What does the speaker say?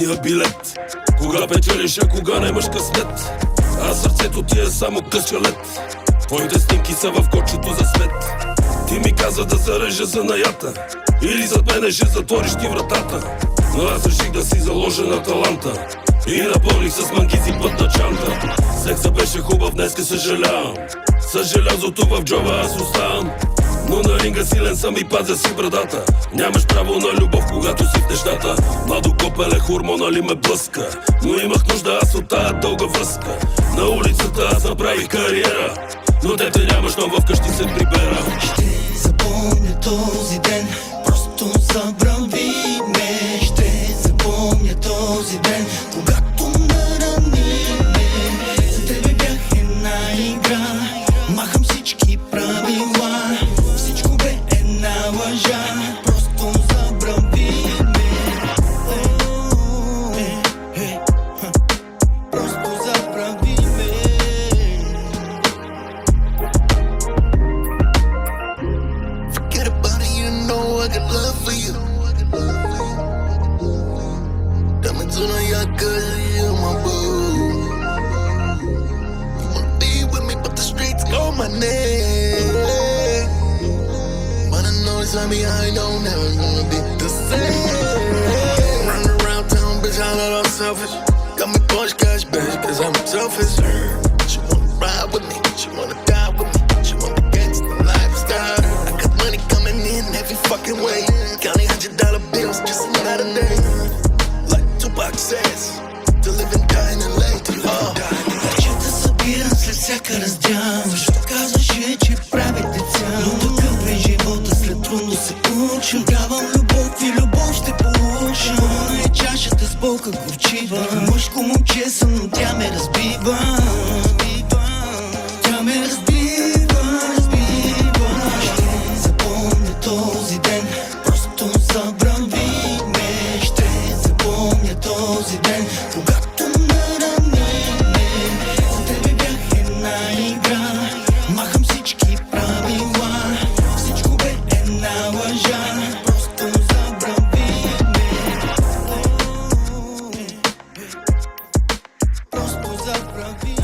златния билет. Кога печелиш, а кога нямаш късмет, а сърцето ти е само късчалет. Твоите снимки са в кочето за свет. Ти ми каза да зарежа занаята, или зад мене ще затвориш ти вратата. Но аз реших да си заложа на таланта и напълних с мангизи пътна чанта. Секса беше хубав, днеска съжалявам. С желязото в джоба аз оставам. Но на ринга силен съм и пазя си брадата. Нямаш право на любов, когато си в нещата. Младо копеле, хормона ли ме блъска, но имах нужда аз от тая дълга връзка. На улицата аз направих кариера, но те нямаш, но вкъщи се прибера. Ще запомня този ден, просто забрави ме. Ще запомня този ден, когато нарани ме. За тебе бях една игра, махам всички правила. Всичко бе една лъжа, просто забрави ме. Просто забрави ме. Forget about it, you know I got love for you. Diamonds on a yacht, girl, you're my boo. You wanna be with me, but the streets know my name. But I know inside me, I know never gonna be the same. Run around town, bitch, I know I'm selfish. Got me Porsche cash, bitch, cause I'm selfish. She wanna ride with me, she wanna die with me. She want the gangsta lifestyle. I got money coming in every fucking way. Counting $100 bills just another day. Like Tupac says, to live and die in LA. Вечерта събирам след всяка раздява, защото казваше, че прави деца. Но такъв е живота, след трудно се уча. Давам любов и любов ще получа. Пълна е чашата с болка горчива. Мъжко момче съм, но тя ме разбива. Тя ме разбива. Ще запомня този ден, просто забрави ме. Ще запомня този ден, когато нарани ме. За тебе бях една игра, махам всички правила. Всичко бе една лъжа, просто забрави ме. Просто забрави